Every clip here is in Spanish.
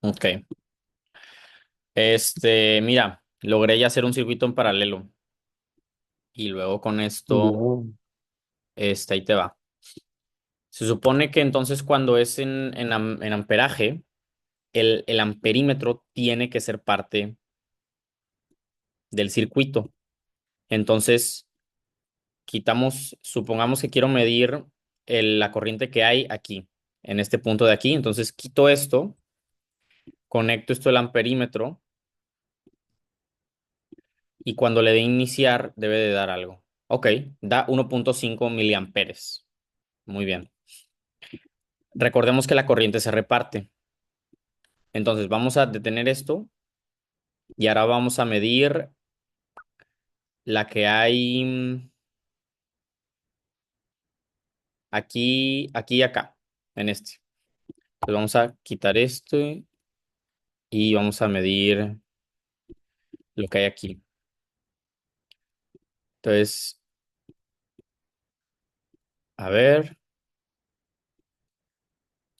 Ok. Mira, logré ya hacer un circuito en paralelo. Y luego con esto, Bien. ahí te va. Se supone que entonces cuando es en amperaje, el amperímetro tiene que ser parte del circuito. Entonces, supongamos que quiero medir la corriente que hay aquí, en este punto de aquí. Entonces, quito esto, conecto esto al amperímetro y cuando le dé iniciar debe de dar algo. Ok, da 1.5 miliamperes. Muy bien. Recordemos que la corriente se reparte. Entonces, vamos a detener esto y ahora vamos a medir la que hay aquí y acá, en este. Entonces, vamos a quitar esto y vamos a medir lo que hay aquí. Entonces, a ver.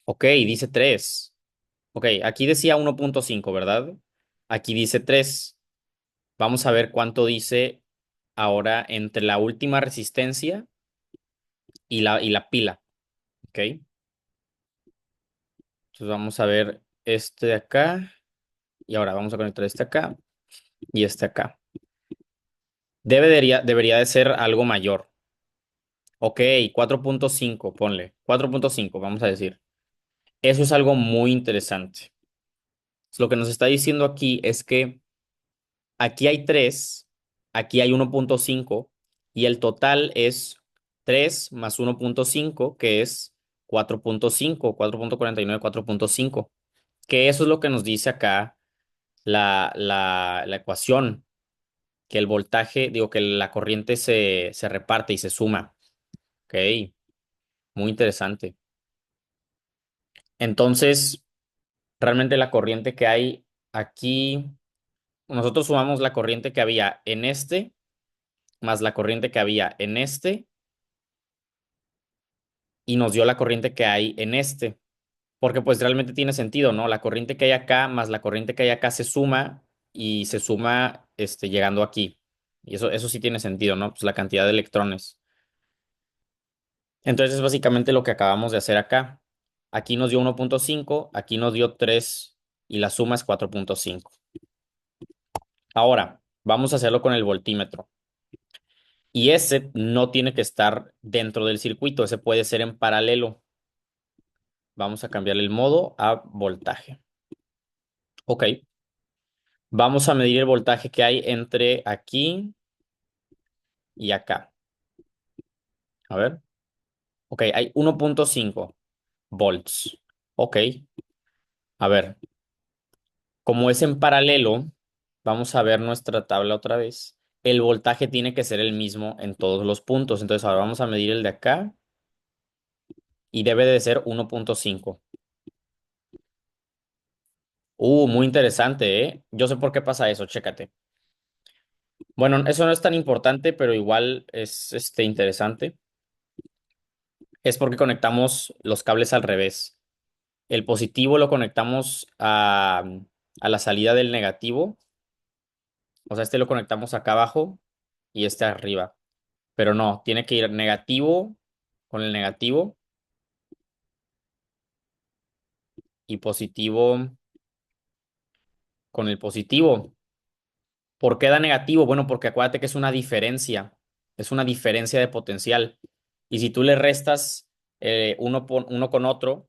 Ok, dice 3. Ok, aquí decía 1.5, ¿verdad? Aquí dice 3. Vamos a ver cuánto dice ahora entre la última resistencia y la pila. Ok, entonces vamos a ver este de acá y ahora vamos a conectar este acá y este acá. Debería de ser algo mayor. Ok, 4.5, ponle. 4.5, vamos a decir. Eso es algo muy interesante. Lo que nos está diciendo aquí es que aquí hay 3, aquí hay 1.5 y el total es 3 más 1.5, que es 4.5, 4.49, 4.5. Que eso es lo que nos dice acá la ecuación, que el voltaje, digo, que la corriente se reparte y se suma. Ok, muy interesante. Entonces, realmente la corriente que hay aquí, nosotros sumamos la corriente que había en este, más la corriente que había en este, y nos dio la corriente que hay en este, porque pues realmente tiene sentido, ¿no? La corriente que hay acá más la corriente que hay acá se suma y se suma llegando aquí. Y eso sí tiene sentido, ¿no? Pues la cantidad de electrones. Entonces es básicamente lo que acabamos de hacer acá. Aquí nos dio 1.5, aquí nos dio 3 y la suma es 4.5. Ahora, vamos a hacerlo con el voltímetro. Y ese no tiene que estar dentro del circuito, ese puede ser en paralelo. Vamos a cambiar el modo a voltaje. Ok. Vamos a medir el voltaje que hay entre aquí y acá. A ver. Ok, hay 1.5 volts. Ok. A ver, como es en paralelo, vamos a ver nuestra tabla otra vez. El voltaje tiene que ser el mismo en todos los puntos. Entonces ahora vamos a medir el de acá y debe de ser 1.5. Muy interesante, ¿eh? Yo sé por qué pasa eso, chécate. Bueno, eso no es tan importante, pero igual es interesante. Es porque conectamos los cables al revés. El positivo lo conectamos a la salida del negativo. O sea, lo conectamos acá abajo y arriba. Pero no, tiene que ir negativo con el negativo y positivo con el positivo. ¿Por qué da negativo? Bueno, porque acuérdate que es una diferencia. Es una diferencia de potencial. Y si tú le restas uno con otro,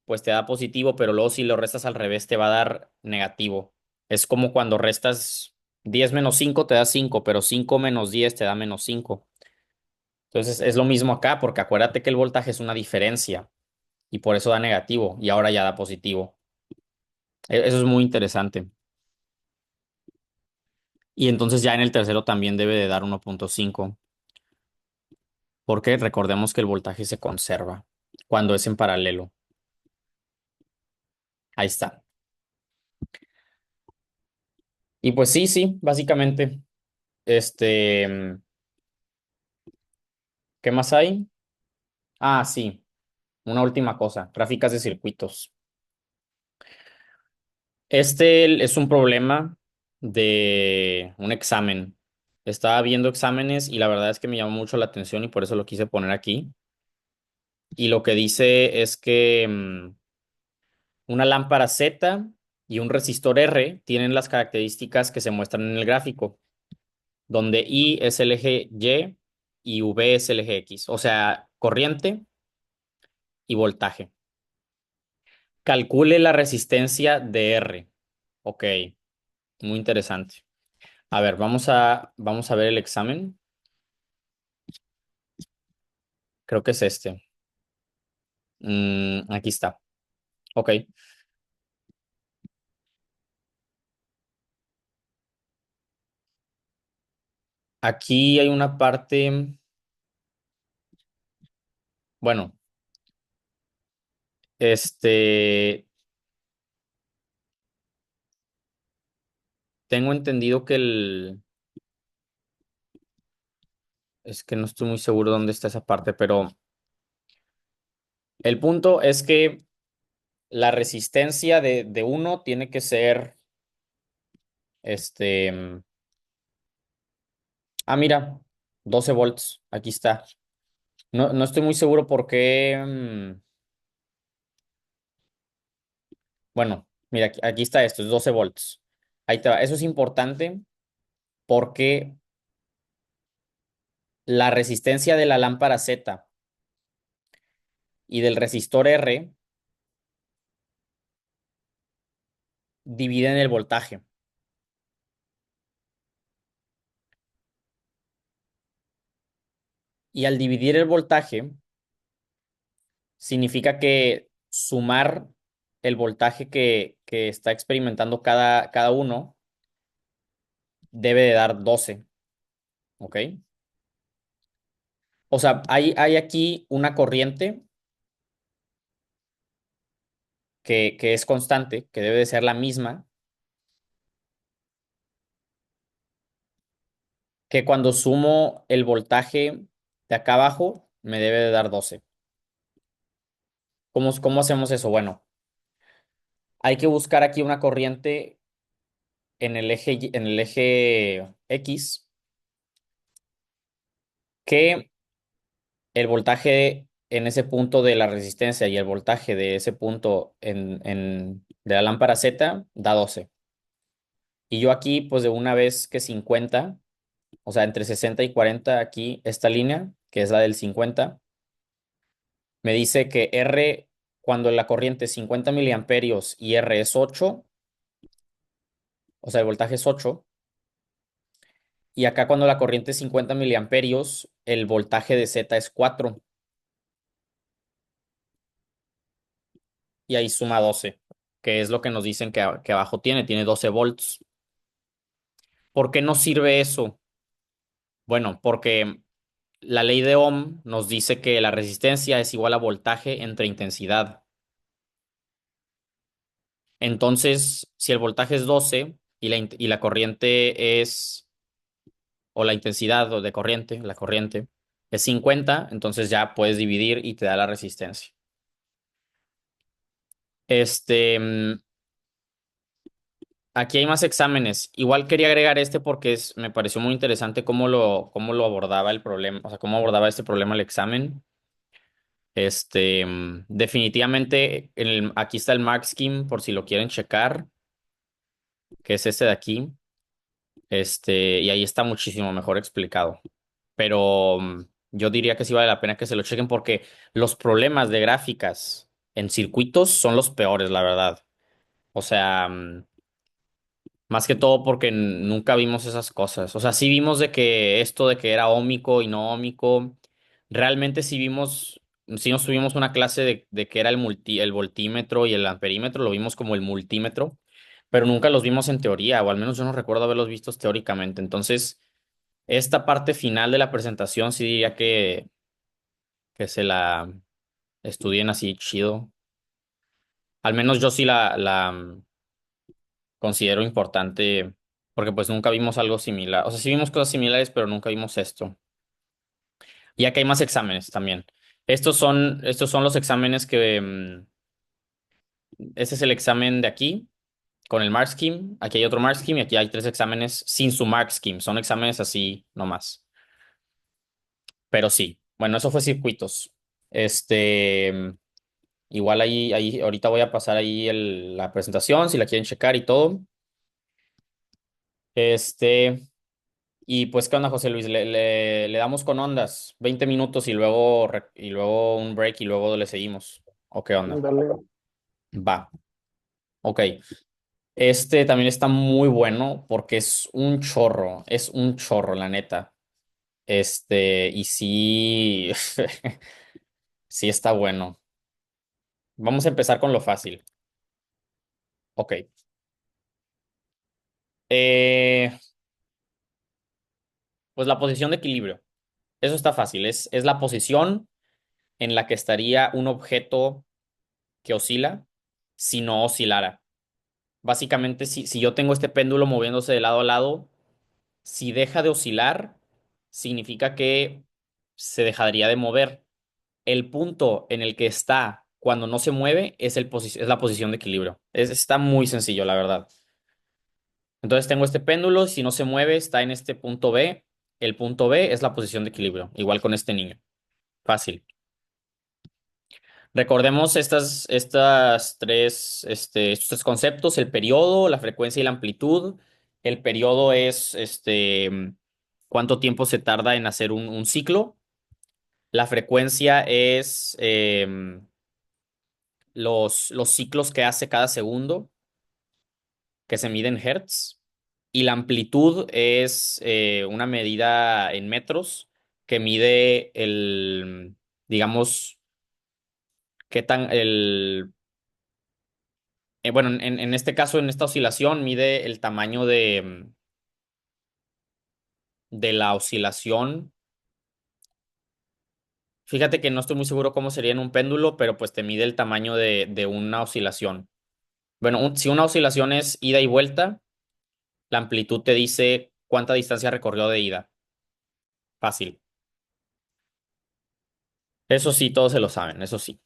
pues te da positivo, pero luego si lo restas al revés te va a dar negativo. Es como cuando restas 10 menos 5 te da 5, pero 5 menos 10 te da menos 5. Entonces es lo mismo acá, porque acuérdate que el voltaje es una diferencia y por eso da negativo y ahora ya da positivo. Eso es muy interesante. Y entonces ya en el tercero también debe de dar 1.5, porque recordemos que el voltaje se conserva cuando es en paralelo. Ahí está. Y pues sí, sí, básicamente. Este, ¿Qué más hay? Ah, sí. Una última cosa, gráficas de circuitos. Este es un problema de un examen. Estaba viendo exámenes y la verdad es que me llamó mucho la atención y por eso lo quise poner aquí. Y lo que dice es que una lámpara Z y un resistor R tienen las características que se muestran en el gráfico, donde I es el eje Y y V es el eje X, o sea, corriente y voltaje. Calcule la resistencia de R. Ok, muy interesante. A ver, vamos a ver el examen. Creo que es este. Aquí está. Ok. Aquí hay una parte, bueno, este, tengo entendido que es que no estoy muy seguro dónde está esa parte, pero el punto es que la resistencia de uno tiene que ser, este, mira, 12 volts, aquí está. No estoy muy seguro por qué, bueno, mira, aquí está esto, es 12 volts. Ahí te va. Eso es importante porque la resistencia de la lámpara Z y del resistor R dividen el voltaje. Y al dividir el voltaje, significa que sumar el voltaje que está experimentando cada uno debe de dar 12, ¿ok? O sea, hay aquí una corriente que es constante, que debe de ser la misma, que cuando sumo el voltaje de acá abajo, me debe de dar 12. ¿Cómo hacemos eso? Bueno, hay que buscar aquí una corriente en el eje X que el voltaje en ese punto de la resistencia y el voltaje de ese punto de la lámpara Z da 12. Y yo aquí, pues de una vez que 50, o sea, entre 60 y 40 aquí, esta línea, que es la del 50, me dice que R, cuando la corriente es 50 miliamperios y R es 8, o sea, el voltaje es 8, y acá cuando la corriente es 50 miliamperios, el voltaje de Z es 4, y ahí suma 12, que es lo que nos dicen que abajo tiene 12 volts. ¿Por qué no sirve eso? Bueno, porque la ley de Ohm nos dice que la resistencia es igual a voltaje entre intensidad. Entonces, si el voltaje es 12 y la corriente es, o la intensidad o de corriente, la corriente es 50, entonces ya puedes dividir y te da la resistencia. Este, aquí hay más exámenes. Igual quería agregar este porque me pareció muy interesante cómo lo abordaba el problema, o sea, cómo abordaba este problema el examen. Definitivamente, aquí está el Mark Scheme por si lo quieren checar, que es este de aquí. Y ahí está muchísimo mejor explicado. Pero yo diría que sí vale la pena que se lo chequen porque los problemas de gráficas en circuitos son los peores, la verdad. O sea, más que todo porque nunca vimos esas cosas. O sea, sí vimos de que esto de que era ómico y no ómico, realmente sí nos tuvimos una clase de que era el voltímetro y el amperímetro, lo vimos como el multímetro, pero nunca los vimos en teoría, o al menos yo no recuerdo haberlos vistos teóricamente. Entonces, esta parte final de la presentación sí diría que se la estudien así chido. Al menos yo sí la considero importante porque pues nunca vimos algo similar. O sea, sí vimos cosas similares, pero nunca vimos esto. Y acá hay más exámenes también. Estos son los exámenes que, este es el examen de aquí. con el Mark Scheme. Aquí hay otro Mark Scheme y aquí hay tres exámenes sin su Mark Scheme. Son exámenes así nomás. Pero sí, bueno, eso fue circuitos. Este, igual ahí, ahorita voy a pasar ahí la presentación si la quieren checar y todo. Este, y pues, ¿qué onda, José Luis? Le damos con ondas, 20 minutos y luego, y luego un break y luego le seguimos. ¿O qué onda? Dale. Va. Ok. Este también está muy bueno porque es un chorro, la neta. Y sí, sí está bueno. Vamos a empezar con lo fácil. Ok. Eh, pues la posición de equilibrio. Eso está fácil. Es la posición en la que estaría un objeto que oscila si no oscilara. Básicamente, si yo tengo este péndulo moviéndose de lado a lado, si deja de oscilar, significa que se dejaría de mover. El punto en el que está cuando no se mueve es la posición de equilibrio. Está muy sencillo, la verdad. Entonces tengo este péndulo, si no se mueve, está en este punto B. El punto B es la posición de equilibrio, igual con este niño. Fácil. Recordemos estos tres conceptos, el periodo, la frecuencia y la amplitud. El periodo es cuánto tiempo se tarda en hacer un ciclo. La frecuencia es los ciclos que hace cada segundo, que se mide en hertz. Y la amplitud es una medida en metros que mide digamos, qué tan, bueno, en este caso, en esta oscilación, mide el tamaño de la oscilación. Fíjate que no estoy muy seguro cómo sería en un péndulo, pero pues te mide el tamaño de una oscilación. Bueno, si una oscilación es ida y vuelta, la amplitud te dice cuánta distancia recorrió de ida. Fácil. Eso sí, todos se lo saben, eso sí.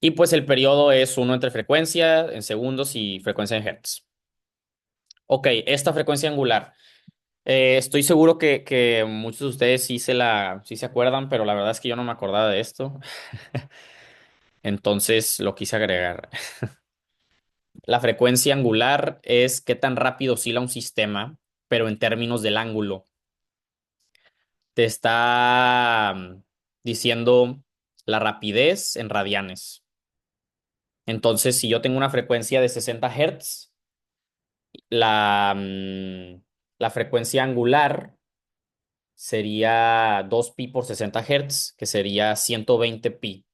Y pues el periodo es uno entre frecuencia en segundos y frecuencia en hertz. Ok, esta frecuencia angular. Estoy seguro que muchos de ustedes sí se acuerdan, pero la verdad es que yo no me acordaba de esto. Entonces lo quise agregar. La frecuencia angular es qué tan rápido oscila un sistema, pero en términos del ángulo. Te está diciendo la rapidez en radianes. Entonces, si yo tengo una frecuencia de 60 Hz, la frecuencia angular sería 2pi por 60 Hz, que sería 120 pi.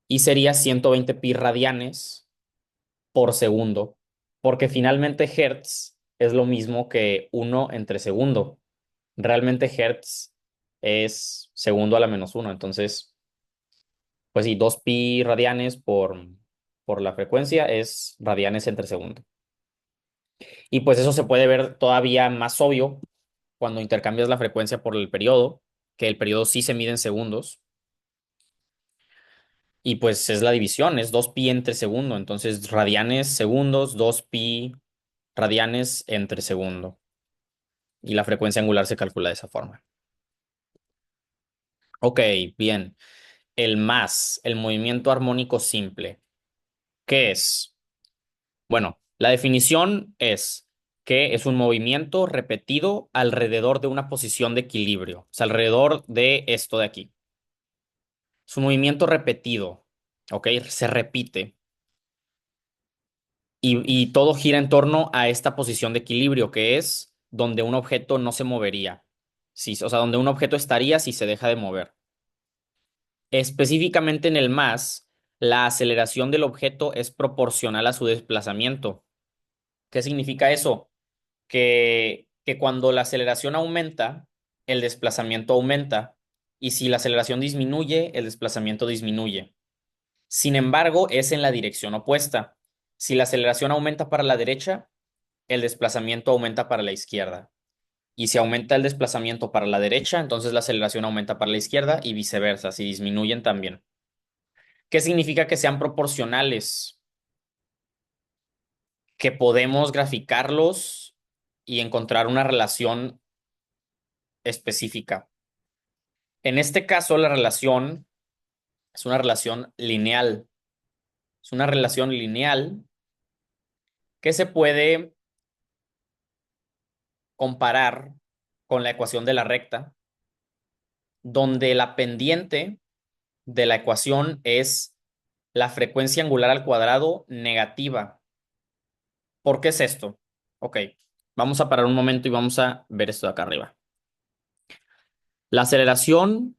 Y sería 120 pi radianes por segundo, porque finalmente Hertz es lo mismo que 1 entre segundo. Realmente Hertz es segundo a la -1. Entonces, pues sí, 2pi radianes por la frecuencia es radianes entre segundo. Y pues eso se puede ver todavía más obvio cuando intercambias la frecuencia por el periodo, que el periodo sí se mide en segundos. Y pues es la división, es 2pi entre segundo. Entonces, radianes segundos, 2pi radianes entre segundo. Y la frecuencia angular se calcula de esa forma. Ok, bien. El movimiento armónico simple. ¿Qué es? Bueno, la definición es que es un movimiento repetido alrededor de una posición de equilibrio. O sea, alrededor de esto de aquí. Es un movimiento repetido. Ok, se repite. Y todo gira en torno a esta posición de equilibrio, que es donde un objeto no se movería. Sí, o sea, donde un objeto estaría si se deja de mover. Específicamente en el más, la aceleración del objeto es proporcional a su desplazamiento. ¿Qué significa eso? Que cuando la aceleración aumenta, el desplazamiento aumenta. Y si la aceleración disminuye, el desplazamiento disminuye. Sin embargo, es en la dirección opuesta. Si la aceleración aumenta para la derecha, el desplazamiento aumenta para la izquierda. Y si aumenta el desplazamiento para la derecha, entonces la aceleración aumenta para la izquierda y viceversa, si disminuyen también. ¿Qué significa que sean proporcionales? que podemos graficarlos y encontrar una relación específica. En este caso, la relación es una relación lineal. Es una relación lineal que se puede comparar con la ecuación de la recta, donde la pendiente de la ecuación es la frecuencia angular al cuadrado negativa. ¿Por qué es esto? Ok, vamos a parar un momento y vamos a ver esto de acá arriba. La aceleración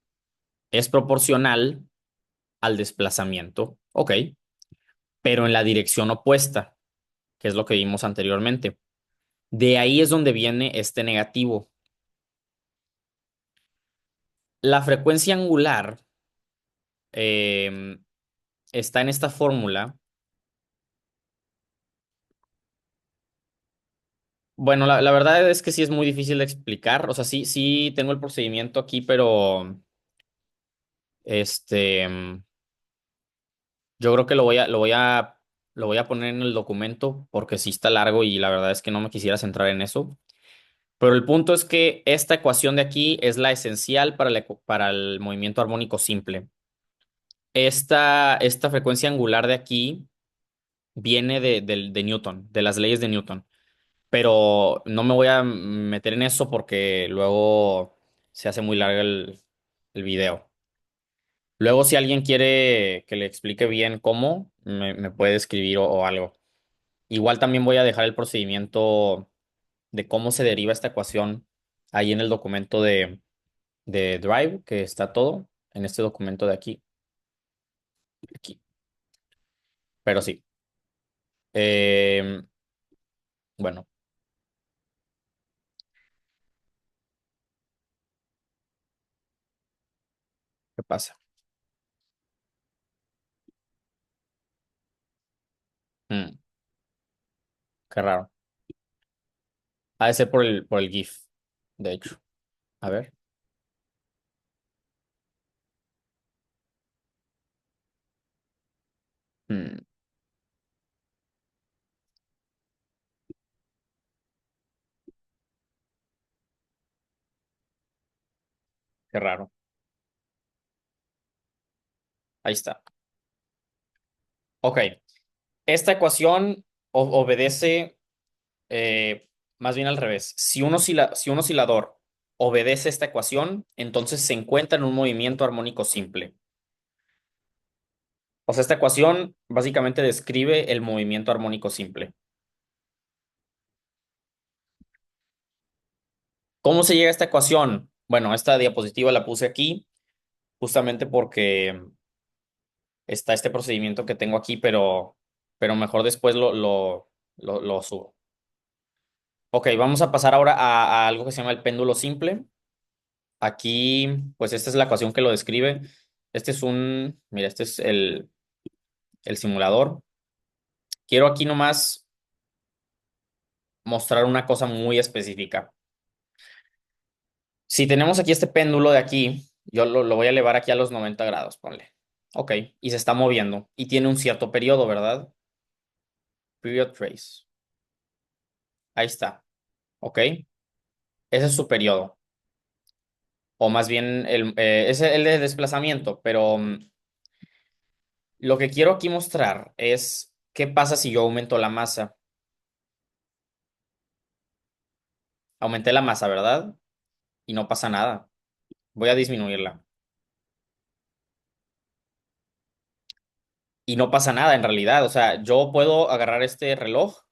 es proporcional al desplazamiento, ok, pero en la dirección opuesta, que es lo que vimos anteriormente. De ahí es donde viene este negativo. La frecuencia angular eh, está en esta fórmula. Bueno, la verdad es que sí es muy difícil de explicar. O sea, sí tengo el procedimiento aquí, pero este, yo creo que lo voy a poner en el documento porque sí está largo y la verdad es que no me quisiera centrar en eso. Pero el punto es que esta ecuación de aquí es la esencial para para el movimiento armónico simple. Esta frecuencia angular de aquí viene de Newton, de las leyes de Newton. Pero no me voy a meter en eso porque luego se hace muy largo el video. Luego, si alguien quiere que le explique bien cómo, me puede escribir o algo. Igual también voy a dejar el procedimiento de cómo se deriva esta ecuación ahí en el documento de Drive, que está todo en este documento de aquí. Aquí. Pero sí. Em, bueno, ¿qué pasa? Mm, qué raro. Ha de ser por el GIF, de hecho. A ver. Mm, qué raro. Ahí está. Ok. Esta ecuación obedece, más bien al revés. Si un oscilador obedece esta ecuación, entonces se encuentra en un movimiento armónico simple. O sea, esta ecuación básicamente describe el movimiento armónico simple. ¿Cómo se llega a esta ecuación? Bueno, esta diapositiva la puse aquí justamente porque está este procedimiento que tengo aquí, pero mejor después lo subo. Ok, vamos a pasar ahora a algo que se llama el péndulo simple. Aquí, pues esta es la ecuación que lo describe. Mira, este es el simulador. Quiero aquí nomás mostrar una cosa muy específica. Si tenemos aquí este péndulo de aquí, yo lo voy a elevar aquí a los 90 grados, ponle. Ok, y se está moviendo y tiene un cierto periodo, ¿verdad? Period trace. Ahí está. Ok, ese es su periodo. O más bien, es el de desplazamiento, pero lo que quiero aquí mostrar es qué pasa si yo aumento la masa. Aumenté la masa, ¿verdad? Y no pasa nada. Voy a disminuirla. Y no pasa nada en realidad. O sea, yo puedo agarrar este reloj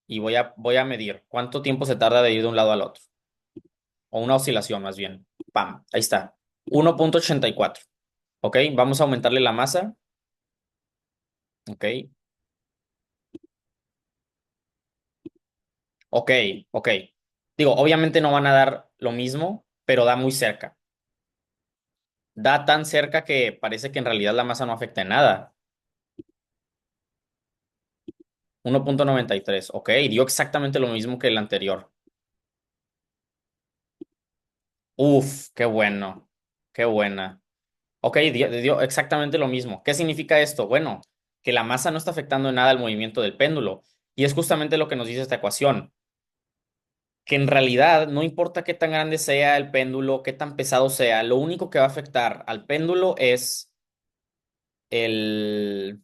y voy a medir cuánto tiempo se tarda de ir de un lado al otro. O una oscilación más bien. ¡Pam! Ahí está. 1,84. Ok, vamos a aumentarle la masa. Ok, ok, ok. Digo, obviamente no van a dar lo mismo, pero da muy cerca. Da tan cerca que parece que en realidad la masa no afecta en nada. 1,93. Ok, dio exactamente lo mismo que el anterior. Uf, qué bueno. Qué buena. Ok, dio exactamente lo mismo. ¿Qué significa esto? Bueno, que la masa no está afectando en nada el movimiento del péndulo. Y es justamente lo que nos dice esta ecuación, que en realidad no importa qué tan grande sea el péndulo, qué tan pesado sea, lo único que va a afectar al péndulo es el,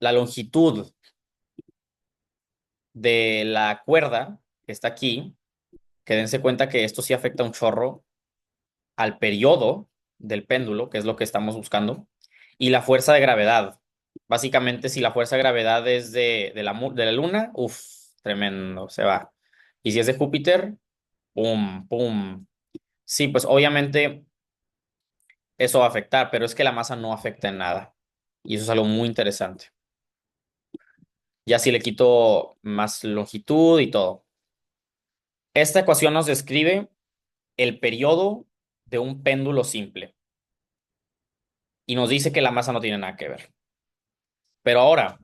la longitud de la cuerda que está aquí, que dense cuenta que esto sí afecta un chorro al periodo del péndulo, que es lo que estamos buscando, y la fuerza de gravedad. Básicamente, si la fuerza de gravedad es de la Luna, uff, tremendo, se va. Y si es de Júpiter, pum, pum. Sí, pues obviamente eso va a afectar, pero es que la masa no afecta en nada. Y eso es algo muy interesante. Ya si le quito más longitud y todo. Esta ecuación nos describe el periodo de un péndulo simple y nos dice que la masa no tiene nada que ver. Pero ahora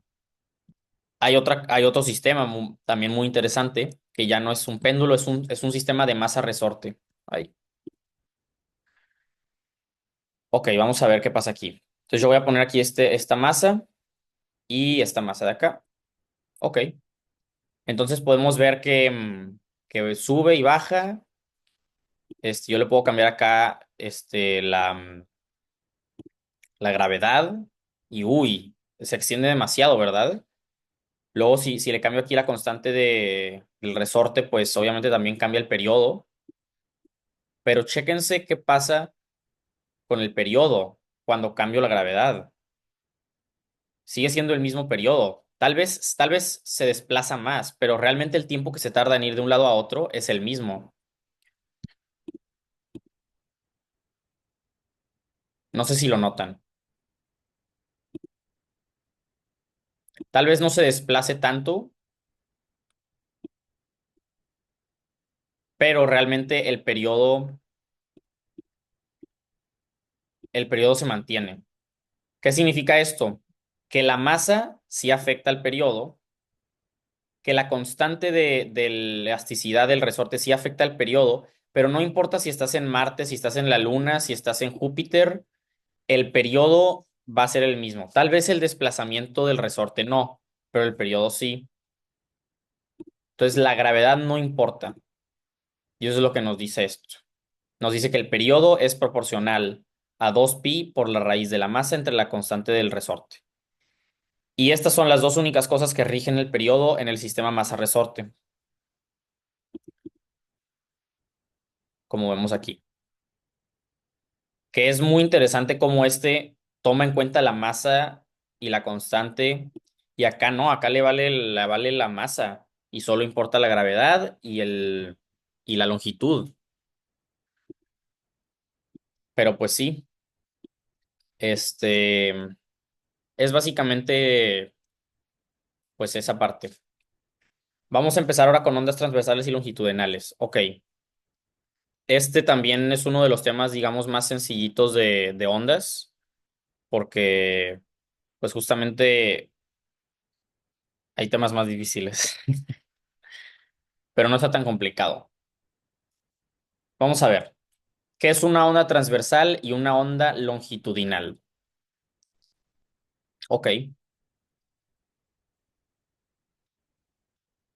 hay otro sistema también muy interesante que ya no es un péndulo, es un sistema de masa resorte. Ahí. Ok, vamos a ver qué pasa aquí. Entonces yo voy a poner aquí esta masa y esta masa de acá. Ok. Entonces podemos ver que sube y baja. Yo le puedo cambiar acá la gravedad y uy, se extiende demasiado, ¿verdad? Luego, si le cambio aquí la constante del resorte, pues obviamente también cambia el periodo. Pero chéquense qué pasa con el periodo cuando cambio la gravedad. Sigue siendo el mismo periodo. Tal vez se desplaza más, pero realmente el tiempo que se tarda en ir de un lado a otro es el mismo. No sé si lo notan. Tal vez no se desplace tanto, pero realmente el periodo se mantiene. ¿Qué significa esto? Que la masa sí afecta al periodo, que la constante de la elasticidad del resorte sí afecta al periodo, pero no importa si estás en Marte, si estás en la Luna, si estás en Júpiter, el periodo va a ser el mismo. Tal vez el desplazamiento del resorte no, pero el periodo sí. Entonces la gravedad no importa. Y eso es lo que nos dice esto. Nos dice que el periodo es proporcional a 2pi por la raíz de la masa entre la constante del resorte. Y estas son las dos únicas cosas que rigen el periodo en el sistema masa-resorte, como vemos aquí. Que es muy interesante cómo toma en cuenta la masa y la constante, y acá no, acá le vale la masa y solo importa la gravedad y la longitud. Pero pues sí, este es básicamente pues esa parte. Vamos a empezar ahora con ondas transversales y longitudinales. Ok, este también es uno de los temas, digamos, más sencillitos de ondas, porque pues justamente hay temas más difíciles, pero no está tan complicado. Vamos a ver, ¿qué es una onda transversal y una onda longitudinal? Ok,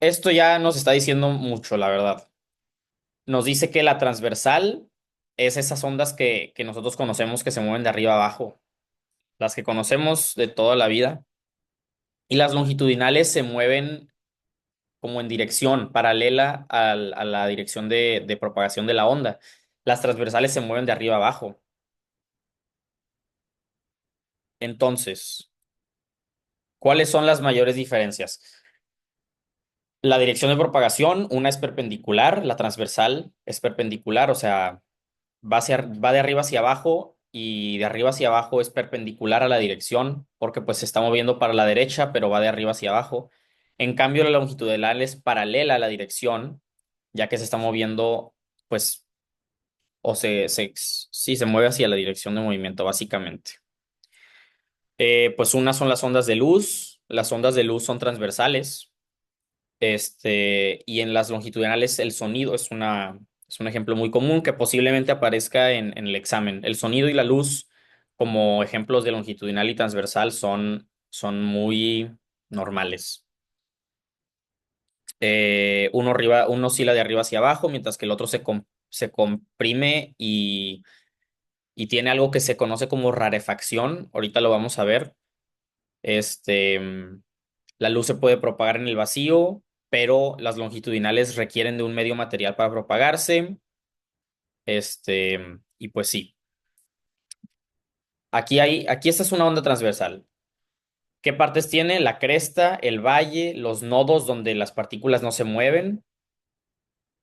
esto ya nos está diciendo mucho, la verdad. Nos dice que la transversal es esas ondas que nosotros conocemos que se mueven de arriba a abajo, las que conocemos de toda la vida, y las longitudinales se mueven como en dirección paralela a la dirección de propagación de la onda. Las transversales se mueven de arriba a abajo. Entonces, ¿cuáles son las mayores diferencias? La dirección de propagación, una es perpendicular, la transversal es perpendicular, o sea, va de arriba hacia abajo y de arriba hacia abajo es perpendicular a la dirección porque pues se está moviendo para la derecha, pero va de arriba hacia abajo. En cambio, la longitudinal es paralela a la dirección, ya que se está moviendo, pues, sí, se mueve hacia la dirección de movimiento, básicamente. Pues unas son las ondas de luz, las ondas de luz son transversales. Y en las longitudinales el sonido es un ejemplo muy común que posiblemente aparezca en el examen. El sonido y la luz como ejemplos de longitudinal y transversal son muy, normales. Uno oscila de arriba hacia abajo, mientras que el otro se comprime y tiene algo que se conoce como rarefacción. Ahorita lo vamos a ver. Este, la luz se puede propagar en el vacío, pero las longitudinales requieren de un medio material para propagarse. Y pues sí. Aquí esta es una onda transversal. ¿Qué partes tiene? La cresta, el valle, los nodos donde las partículas no se mueven,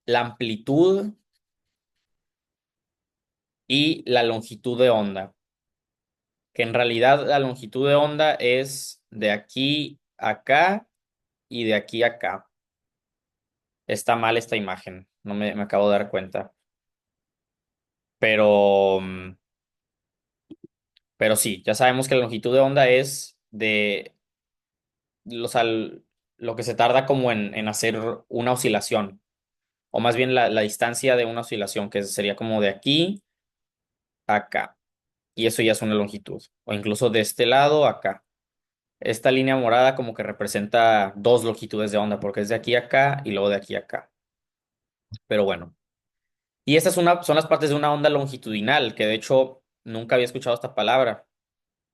la amplitud y la longitud de onda, que en realidad la longitud de onda es de aquí a acá y de aquí a acá. Está mal esta imagen, no me acabo de dar cuenta. Pero, pero sí, ya sabemos que la longitud de onda es o sea, lo que se tarda como en hacer una oscilación, o más bien la distancia de una oscilación, que sería como de aquí a acá. Y eso ya es una longitud, o incluso de este lado a acá. Esta línea morada como que representa dos longitudes de onda, porque es de aquí a acá y luego de aquí a acá. Pero bueno. Y estas son las partes de una onda longitudinal, que de hecho nunca había escuchado esta palabra.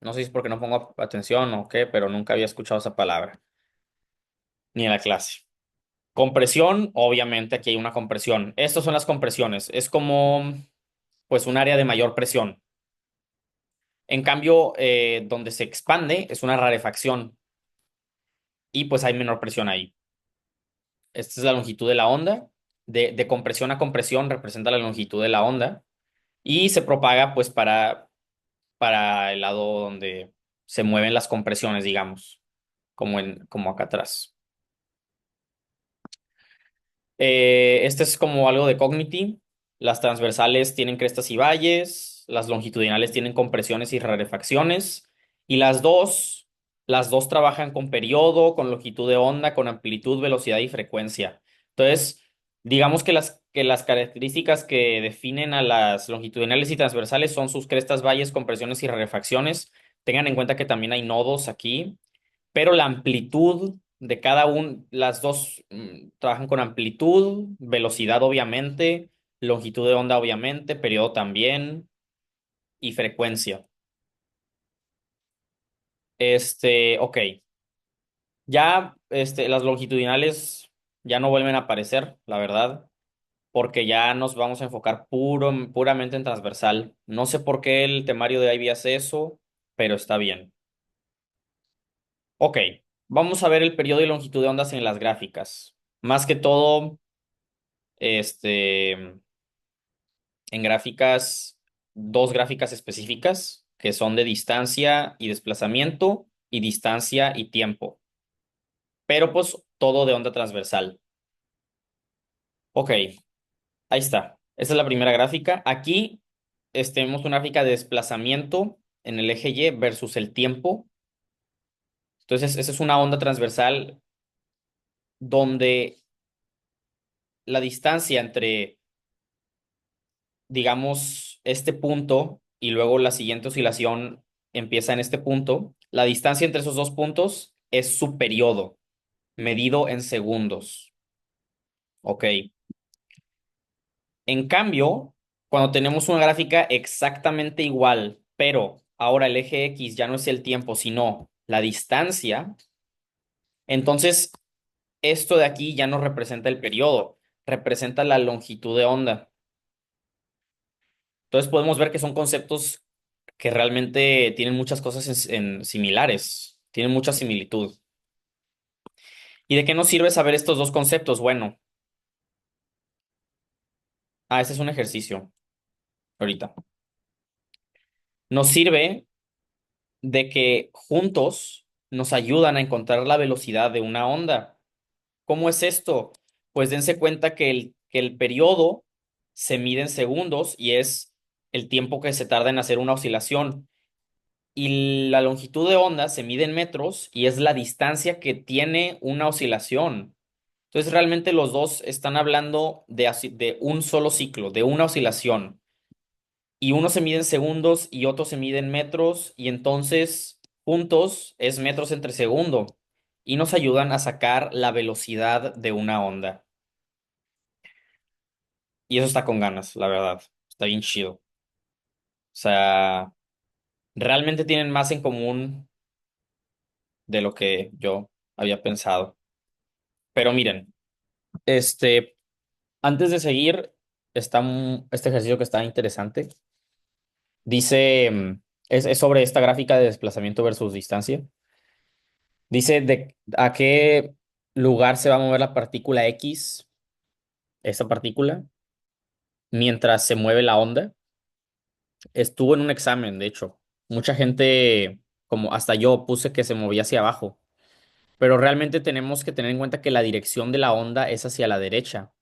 No sé si es porque no pongo atención o qué, pero nunca había escuchado esa palabra, ni en la clase. Compresión, obviamente aquí hay una compresión. Estas son las compresiones. Es como, pues, un área de mayor presión. En cambio, donde se expande es una rarefacción y pues hay menor presión ahí. Esta es la longitud de la onda. De compresión a compresión representa la longitud de la onda y se propaga pues para el lado donde se mueven las compresiones, digamos, como acá atrás. Este es como algo de Cognity. Las transversales tienen crestas y valles, las longitudinales tienen compresiones y rarefacciones, y las dos trabajan con periodo, con longitud de onda, con amplitud, velocidad y frecuencia. Entonces, digamos que las características que definen a las longitudinales y transversales son sus crestas, valles, compresiones y rarefacciones. Tengan en cuenta que también hay nodos aquí, pero la amplitud de cada uno, las dos trabajan con amplitud, velocidad obviamente, longitud de onda obviamente, periodo también y frecuencia. Ok, ya las longitudinales ya no vuelven a aparecer, la verdad, porque ya nos vamos a enfocar puramente en transversal. No sé por qué el temario de IB hace eso, pero está bien. Ok, vamos a ver el periodo y longitud de ondas en las gráficas. Más que todo, en gráficas, dos gráficas específicas que son de distancia y desplazamiento y distancia y tiempo, pero pues todo de onda transversal. Ok, ahí está. Esta es la primera gráfica. Aquí vemos una gráfica de desplazamiento en el eje Y versus el tiempo. Entonces, esa es una onda transversal donde la distancia entre, digamos, este punto y luego la siguiente oscilación empieza en este punto, la distancia entre esos dos puntos es su periodo, medido en segundos. Ok. En cambio, cuando tenemos una gráfica exactamente igual, pero ahora el eje X ya no es el tiempo, sino la distancia, entonces esto de aquí ya no representa el periodo, representa la longitud de onda. Entonces podemos ver que son conceptos que realmente tienen muchas cosas similares, tienen mucha similitud. ¿Y de qué nos sirve saber estos dos conceptos? Bueno, este es un ejercicio ahorita. Nos sirve de que juntos nos ayudan a encontrar la velocidad de una onda. ¿Cómo es esto? Pues dense cuenta que el periodo se mide en segundos y es el tiempo que se tarda en hacer una oscilación. Y la longitud de onda se mide en metros y es la distancia que tiene una oscilación. Entonces realmente los dos están hablando de un solo ciclo, de una oscilación. Y uno se mide en segundos y otro se mide en metros y entonces juntos es metros entre segundo. y nos ayudan a sacar la velocidad de una onda. Y eso está con ganas, la verdad. Está bien chido. O sea, realmente tienen más en común de lo que yo había pensado. Pero miren, este, antes de seguir, está este ejercicio que está interesante. Dice, es sobre esta gráfica de desplazamiento versus distancia. Dice de a qué lugar se va a mover la partícula X, esa partícula, mientras se mueve la onda. Estuvo en un examen, de hecho. Mucha gente, como hasta yo, puse que se movía hacia abajo. Pero realmente tenemos que tener en cuenta que la dirección de la onda es hacia la derecha.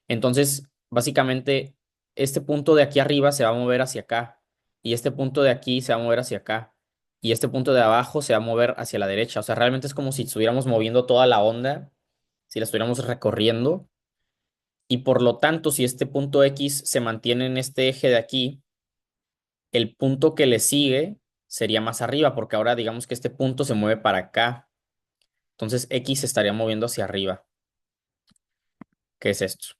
Entonces, básicamente, este punto de aquí arriba se va a mover hacia acá, y este punto de aquí se va a mover hacia acá, y este punto de abajo se va a mover hacia la derecha. O sea, realmente es como si estuviéramos moviendo toda la onda, si la estuviéramos recorriendo, y por lo tanto, si este punto X se mantiene en este eje de aquí, el punto que le sigue sería más arriba, porque ahora digamos que este punto se mueve para acá. Entonces X se estaría moviendo hacia arriba. ¿Qué es esto?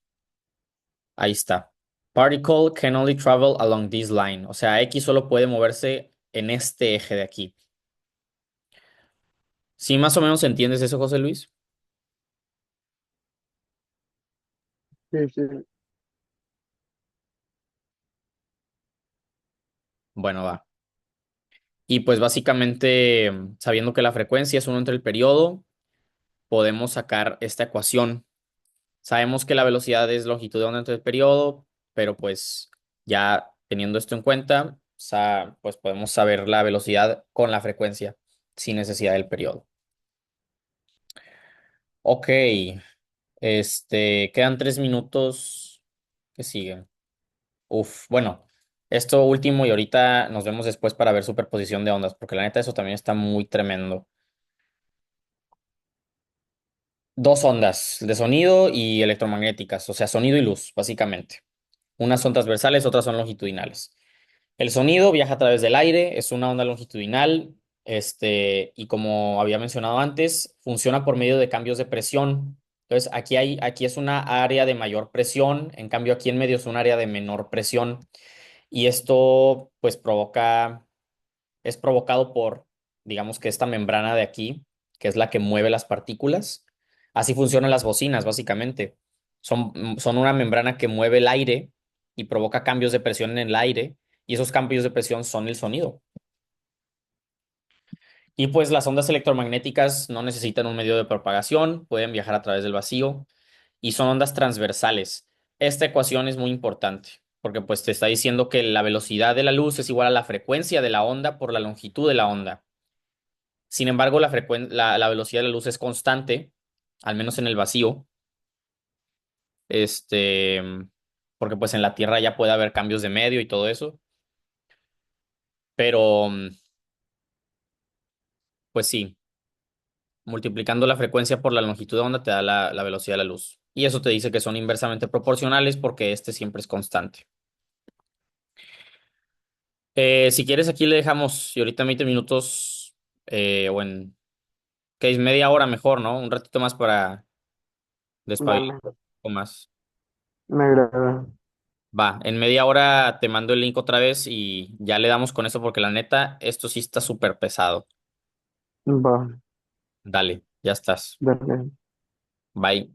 Ahí está. Particle can only travel along this line. O sea, X solo puede moverse en este eje de aquí. ¿Sí más o menos entiendes eso, José Luis? Sí, sí. Bueno, va. Y pues básicamente, sabiendo que la frecuencia es uno entre el periodo, podemos sacar esta ecuación. Sabemos que la velocidad es longitud de onda entre el periodo, pero pues ya teniendo esto en cuenta, pues podemos saber la velocidad con la frecuencia sin necesidad del periodo. Ok, quedan 3 minutos. ¿Qué siguen? Uf, bueno, esto último y ahorita nos vemos después para ver superposición de ondas, porque la neta eso también está muy tremendo. Dos ondas de sonido y electromagnéticas, o sea, sonido y luz, básicamente. Unas son transversales, otras son longitudinales. El sonido viaja a través del aire, es una onda longitudinal, y como había mencionado antes, funciona por medio de cambios de presión. Entonces, aquí es una área de mayor presión, en cambio aquí en medio es un área de menor presión. Y esto, pues, es provocado por, digamos que esta membrana de aquí, que es la que mueve las partículas. Así funcionan las bocinas, básicamente. Son una membrana que mueve el aire y provoca cambios de presión en el aire, y esos cambios de presión son el sonido. Y pues las ondas electromagnéticas no necesitan un medio de propagación, pueden viajar a través del vacío y son ondas transversales. Esta ecuación es muy importante porque pues te está diciendo que la velocidad de la luz es igual a la frecuencia de la onda por la longitud de la onda. Sin embargo, la velocidad de la luz es constante, al menos en el vacío, este, porque pues en la Tierra ya puede haber cambios de medio y todo eso, pero pues sí, multiplicando la frecuencia por la longitud de onda te da la velocidad de la luz. Y eso te dice que son inversamente proporcionales porque este siempre es constante. Si quieres, aquí le dejamos, y ahorita en 20 minutos, o en, que es media hora mejor, ¿no? Un ratito más para despabilar Vale, un poco más. me agrada. Va, en media hora te mando el link otra vez y ya le damos con eso porque la neta, esto sí está súper pesado. Va, Dale, ya estás. dale. Bye.